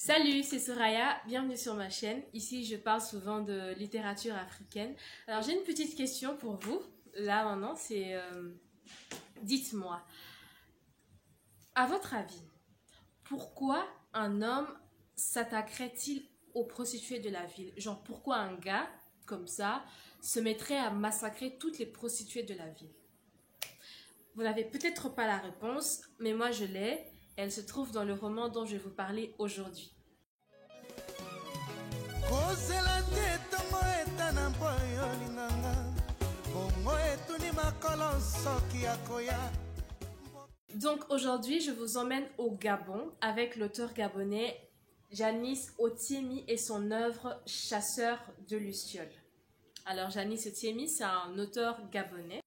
Salut, c'est Soraya, bienvenue sur ma chaîne. Ici, je parle souvent de littérature africaine. Alors, j'ai une petite question pour vous. Là, maintenant, c'est... dites-moi, à votre avis, pourquoi un homme s'attaquerait-il aux prostituées de la ville? Genre, pourquoi un gars, comme ça, se mettrait à massacrer toutes les prostituées de la ville? Vous n'avez peut-être pas la réponse, mais moi je l'ai. Elle se trouve dans le roman dont je vais vous parler aujourd'hui. Donc aujourd'hui, je vous emmène au Gabon avec l'auteur gabonais Janice Otiemi et son œuvre Chasseur de Lucioles. Alors Janice Otiemi, c'est un auteur gabonais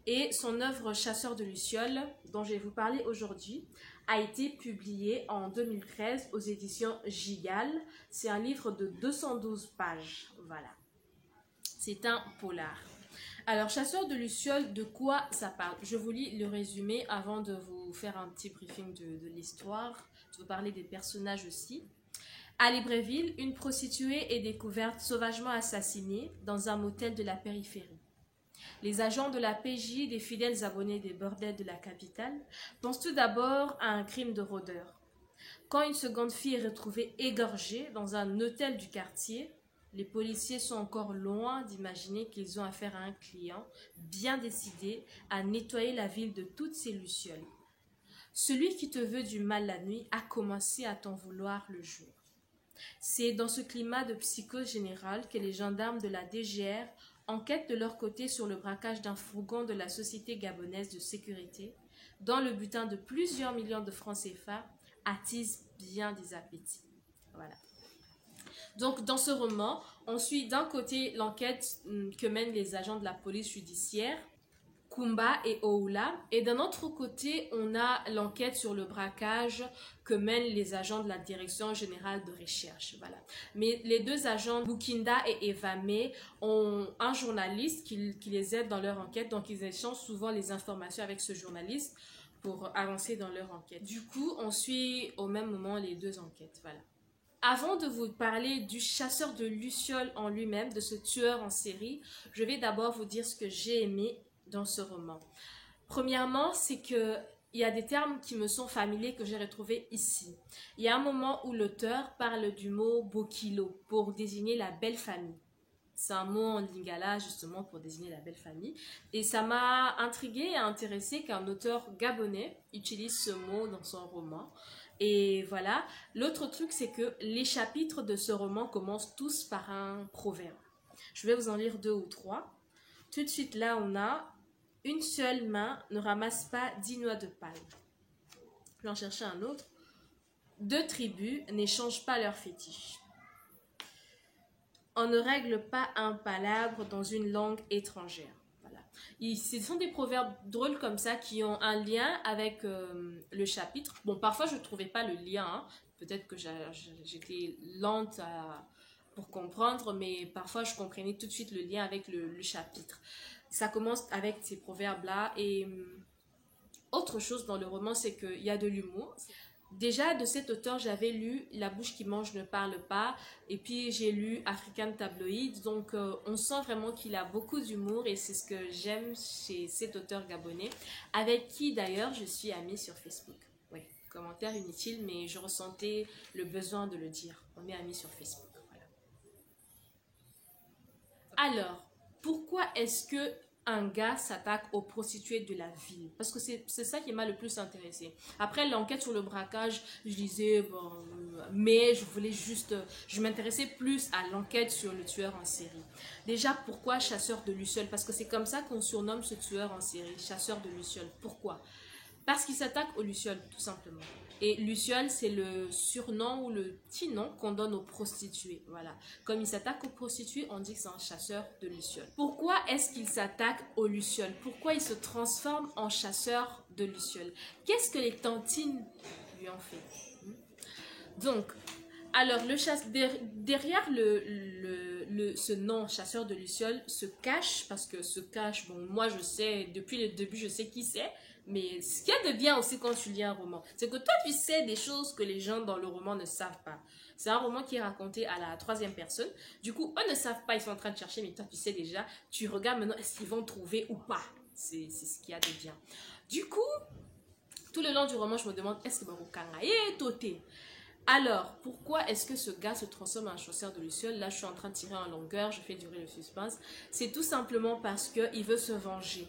et son œuvre Chasseur de Lucioles, dont je vais vous parler aujourd'hui, a été publiée en 2013 aux éditions Gigal. C'est un livre de 212 pages, voilà. C'est un polar. Alors, Chasseur de Lucioles, de quoi ça parle? Je vous lis le résumé avant de vous faire un petit briefing de l'histoire. Je vais vous parler des personnages aussi. À Libreville, une prostituée est découverte sauvagement assassinée dans un motel de la périphérie. Les agents de la PJ, des fidèles abonnés des bordels de la capitale, pensent tout d'abord à un crime de rôdeur. Quand une seconde fille est retrouvée égorgée dans un hôtel du quartier, les policiers sont encore loin d'imaginer qu'ils ont affaire à un client bien décidé à nettoyer la ville de toutes ses lucioles. Celui qui te veut du mal la nuit a commencé à t'en vouloir le jour. C'est dans ce climat de psychose générale que les gendarmes de la DGR enquêtent de leur côté sur le braquage d'un fourgon de la Société gabonaise de sécurité, dont le butin de plusieurs millions de francs CFA attise bien des appétits. Voilà. Donc, dans ce roman, on suit d'un côté l'enquête que mènent les agents de la police judiciaire, Kumba et Oula, et d'un autre côté, on a l'enquête sur le braquage que mènent les agents de la Direction générale de recherche. Voilà. Mais les deux agents, Bukinda et Evame, ont un journaliste qui les aide dans leur enquête, donc ils échangent souvent les informations avec ce journaliste pour avancer dans leur enquête. Du coup, on suit au même moment les deux enquêtes. Voilà. Avant de vous parler du chasseur de lucioles en lui-même, de ce tueur en série, je vais d'abord vous dire ce que j'ai aimé dans ce roman. Premièrement, c'est que il y a des termes qui me sont familiers que j'ai retrouvés ici. Il y a un moment où l'auteur parle du mot bokilo pour désigner la belle famille. C'est un mot en lingala justement pour désigner la belle famille. Et ça m'a intriguée et intéressée qu'un auteur gabonais utilise ce mot dans son roman. Et voilà. L'autre truc, c'est que les chapitres de ce roman commencent tous par un proverbe. Je vais vous en lire 2 ou 3. Tout de suite, là, on a « Une seule main ne ramasse pas 10 noix de palme ». Je vais en chercher un autre. « 2 tribus n'échangent pas leurs fétiches ». On ne règle pas un palabre dans une langue étrangère. Voilà. Ce sont des proverbes drôles comme ça qui ont un lien avec le chapitre. Bon, parfois je ne trouvais pas le lien. Hein. Peut-être que j'étais lente pour comprendre, mais parfois je comprenais tout de suite le lien avec le chapitre. Ça commence avec ces proverbes-là. Et autre chose dans le roman, c'est qu'il y a de l'humour. Déjà, de cet auteur, j'avais lu La bouche qui mange ne parle pas, et puis j'ai lu African Tabloid, donc on sent vraiment qu'il a beaucoup d'humour, et c'est ce que j'aime chez cet auteur gabonais, avec qui d'ailleurs je suis amie sur Facebook. Oui, commentaire inutile, mais je ressentais le besoin de le dire. On est amis sur Facebook, voilà. Alors, pourquoi est-ce que un gars s'attaque aux prostituées de la ville? Parce que c'est ça qui m'a le plus intéressé. Après l'enquête sur le braquage, je disais, bon, mais je voulais juste, je m'intéressais plus à l'enquête sur le tueur en série. Déjà, pourquoi chasseur de lucioles? Parce que c'est comme ça qu'on surnomme ce tueur en série, chasseur de lucioles. Pourquoi? Parce qu'il s'attaque aux lucioles, tout simplement. Et luciole, c'est le surnom ou le petit nom qu'on donne aux prostituées. Voilà. Comme il s'attaque aux prostituées, on dit que c'est un chasseur de lucioles. Pourquoi est-ce qu'il s'attaque aux lucioles? Pourquoi il se transforme en chasseur de lucioles? Qu'est-ce que les tantines lui ont fait? Donc, alors, derrière ce nom chasseur de lucioles se cache, parce que se cache, bon, moi je sais, depuis le début je sais qui c'est, Mais ce qu'il y a de bien aussi quand tu lis un roman, c'est que toi, tu sais des choses que les gens dans le roman ne savent pas. C'est un roman qui est raconté à la troisième personne. Du coup, eux ne savent pas, ils sont en train de chercher, mais toi, tu sais déjà. Tu regardes maintenant, est-ce qu'ils vont trouver ou pas. C'est ce qu'il y a de bien. Du coup, tout le long du roman, je me demande, est-ce que Marokanga est toté? Alors, pourquoi est-ce que ce gars se transforme en chasseur de lucioles? Là, je suis en train de tirer en longueur, je fais durer le suspense. C'est tout simplement parce qu'il veut se venger.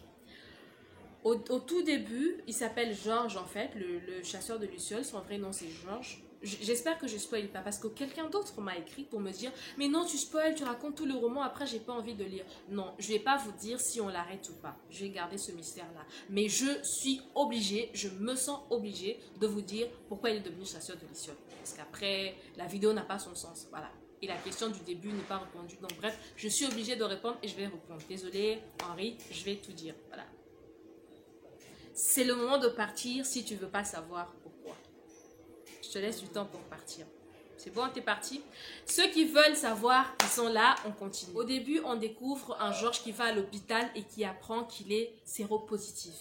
Au tout début, il s'appelle Georges en fait, le chasseur de lucioles. Son vrai nom c'est Georges. J'espère que je spoil pas parce que quelqu'un d'autre m'a écrit pour me dire mais non tu spoil, tu racontes tout le roman, après j'ai pas envie de lire. Non, je vais pas vous dire si on l'arrête ou pas. Je vais garder ce mystère là. Mais je suis obligée, je me sens obligée de vous dire pourquoi il est devenu chasseur de lucioles. Parce qu'après, la vidéo n'a pas son sens. Voilà. Et la question du début n'est pas répondue. Donc bref, je suis obligée de répondre et je vais répondre. Désolée Henri, je vais tout dire. Voilà. C'est le moment de partir si tu veux pas savoir pourquoi. Je te laisse du temps pour partir. C'est bon, t'es parti? Ceux qui veulent savoir, ils sont là, on continue. Au début, on découvre un Georges qui va à l'hôpital et qui apprend qu'il est séropositif.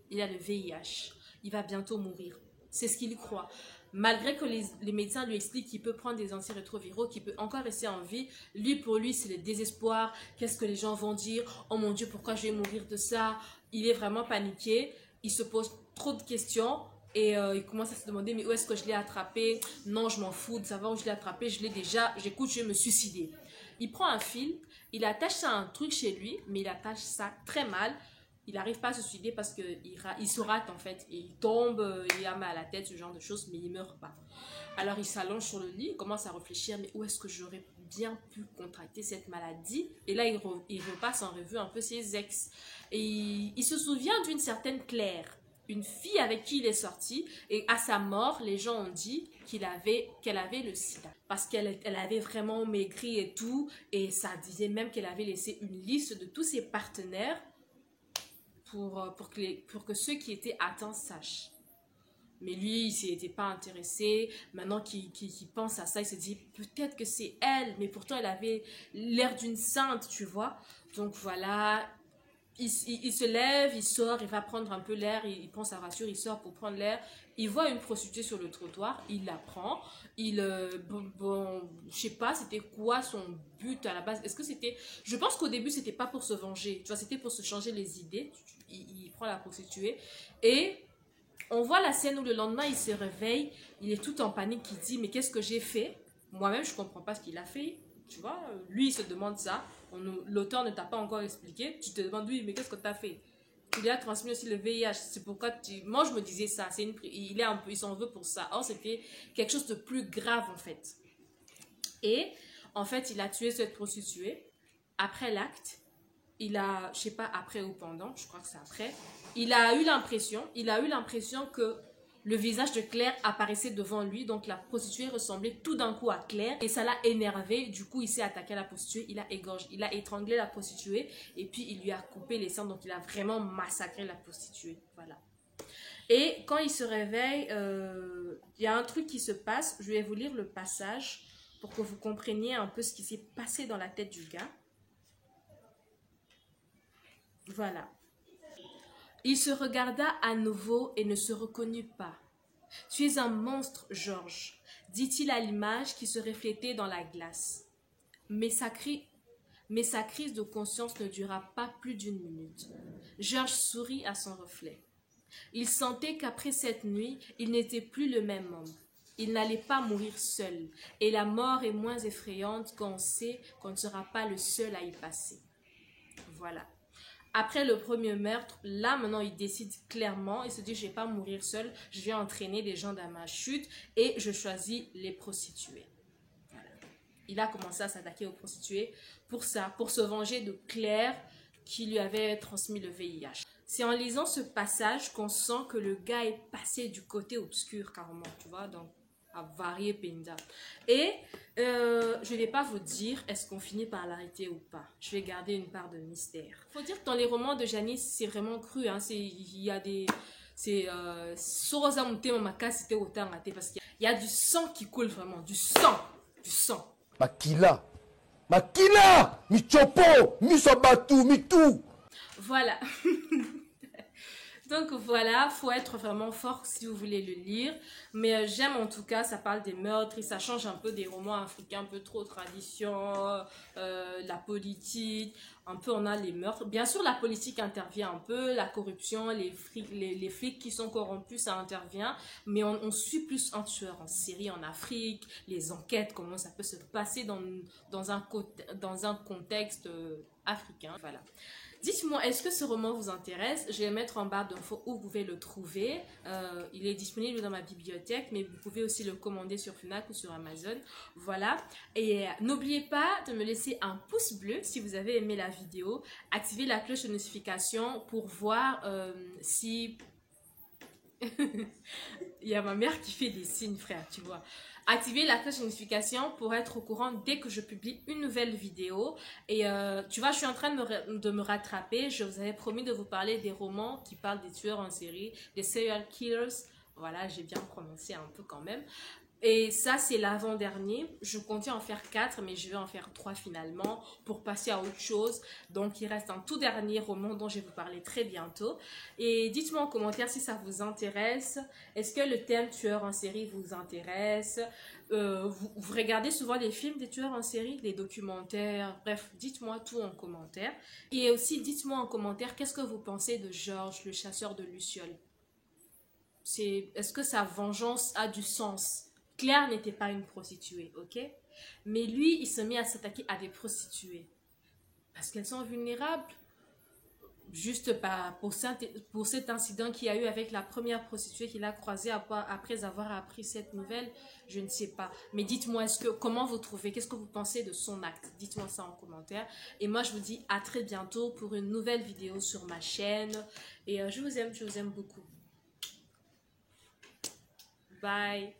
Il a le VIH. Il va bientôt mourir. C'est ce qu'il croit. Malgré que les médecins lui expliquent qu'il peut prendre des antirétroviraux, qu'il peut encore rester en vie, pour lui, c'est le désespoir. Qu'est-ce que les gens vont dire? Oh mon Dieu, pourquoi je vais mourir de ça? Il est vraiment paniqué. Il se pose trop de questions et il commence à se demander mais où est-ce que je l'ai attrapé? Non, je m'en fous de savoir où je l'ai attrapé, je l'ai déjà, j'écoute, je vais me suicider. Il prend un fil, il attache ça à un truc chez lui, mais il attache ça très mal. Il n'arrive pas à se suicider parce qu'il se rate en fait. Et il tombe, il a mal à la tête, ce genre de choses, mais il ne meurt pas. Alors il s'allonge sur le lit, il commence à réfléchir, mais où est-ce que j'aurais bien pu contracter cette maladie? Et là, il repasse en revue un peu ses ex. Et il se souvient d'une certaine Claire, une fille avec qui il est sorti. Et à sa mort, les gens ont dit qu'elle avait le sida. Parce qu'elle avait vraiment maigri et tout. Et ça disait même qu'elle avait laissé une liste de tous ses partenaires pour que ceux qui étaient atteints sachent. Mais lui, il ne s'était pas intéressé. Maintenant qu'il pense à ça, il se dit peut-être que c'est elle. Mais pourtant, elle avait l'air d'une sainte, tu vois. Donc voilà, il se lève, il sort, il va prendre un peu l'air. Il prend sa rassure, il sort pour prendre l'air. Il voit une prostituée sur le trottoir, il la prend. Je sais pas, c'était quoi son but à la base. Est-ce que c'était... Je pense qu'au début, c'était pas pour se venger. Tu vois, c'était pour se changer les idées. Il prend la prostituée et... On voit la scène où le lendemain, il se réveille, il est tout en panique, il dit, mais qu'est-ce que j'ai fait? Moi-même, je ne comprends pas ce qu'il a fait. Tu vois, lui, il se demande ça. L'auteur ne t'a pas encore expliqué. Tu te demandes, oui, mais qu'est-ce que tu as fait? Tu lui as transmis aussi le VIH. C'est pourquoi moi, je me disais ça. Il s'en veut pour ça. Or, c'était quelque chose de plus grave, en fait. Et, en fait, il a tué cette prostituée. Après l'acte, il a, je sais pas après ou pendant, je crois que c'est après, il a eu l'impression que le visage de Claire apparaissait devant lui, donc la prostituée ressemblait tout d'un coup à Claire et ça l'a énervé. Du coup, il s'est attaqué à la prostituée, il a étranglé la prostituée et puis il lui a coupé les seins, donc il a vraiment massacré la prostituée. Voilà. Et quand il se réveille, il y a un truc qui se passe. Je vais vous lire le passage pour que vous compreniez un peu ce qui s'est passé dans la tête du gars. Voilà. Il se regarda à nouveau et ne se reconnut pas. « Tu es un monstre, Georges, dit-il à l'image qui se reflétait dans la glace. Mais sa crise de conscience ne dura pas plus d'une minute. Georges sourit à son reflet. Il sentait qu'après cette nuit, il n'était plus le même homme. Il n'allait pas mourir seul, et la mort est moins effrayante quand on sait qu'on ne sera pas le seul à y passer. Voilà. Après le premier meurtre, là maintenant il décide clairement, il se dit je ne vais pas mourir seul, je vais entraîner des gens dans ma chute et je choisis les prostituées. Voilà. Il a commencé à s'attaquer aux prostituées pour ça, pour se venger de Claire qui lui avait transmis le VIH. C'est en lisant ce passage qu'on sent que le gars est passé du côté obscur carrément, tu vois, donc à varier Penda. Et je ne vais pas vous dire est-ce qu'on finit par l'arrêter ou pas. Je vais garder une part de mystère. Il faut dire que dans les romans de Janice, c'est vraiment cru. Hein. Il y a des... C'est... parce qu'il y a du sang qui coule vraiment. Du sang. Du sang. Makila. Michopo. Misobatu. Mitou. Voilà. Donc voilà, faut être vraiment fort si vous voulez le lire. Mais j'aime en tout cas, ça parle des meurtres et ça change un peu des romans africains, un peu trop tradition, la politique, un peu on a les meurtres. Bien sûr, la politique intervient un peu, la corruption, les flics qui sont corrompus, ça intervient. Mais on suit plus un tueur en série en Afrique, les enquêtes, comment ça peut se passer dans un contexte africain. Voilà. Dites-moi, est-ce que ce roman vous intéresse? Je vais mettre en barre d'infos où vous pouvez le trouver. Il est disponible dans ma bibliothèque, mais vous pouvez aussi le commander sur Fnac ou sur Amazon. Voilà. Et n'oubliez pas de me laisser un pouce bleu si vous avez aimé la vidéo. Activez la cloche de notification pour voir si... Il y a ma mère qui fait des signes, frère, tu vois. Activez la cloche de notification pour être au courant dès que je publie une nouvelle vidéo. Et tu vois, je suis en train de me rattraper. Je vous avais promis de vous parler des romans qui parlent des tueurs en série, des serial killers. Voilà, j'ai bien prononcé un peu quand même. Et ça, c'est l'avant-dernier. Je comptais en faire 4, mais je vais en faire 3 finalement pour passer à autre chose. Donc, il reste un tout dernier roman dont je vais vous parler très bientôt. Et dites-moi en commentaire si ça vous intéresse. Est-ce que le thème tueur en série vous intéresse? Vous regardez souvent les films des tueurs en série, les documentaires, bref, dites-moi tout en commentaire. Et aussi, dites-moi en commentaire qu'est-ce que vous pensez de Georges, le chasseur de Lucioles. Est-ce que sa vengeance a du sens? Claire n'était pas une prostituée, ok? Mais lui, il se met à s'attaquer à des prostituées. Parce qu'elles sont vulnérables. Juste pour cet incident qu'il y a eu avec la première prostituée qu'il a croisée après avoir appris cette nouvelle, je ne sais pas. Mais dites-moi, comment vous trouvez, qu'est-ce que vous pensez de son acte? Dites-moi ça en commentaire. Et moi, je vous dis à très bientôt pour une nouvelle vidéo sur ma chaîne. Et je vous aime beaucoup. Bye.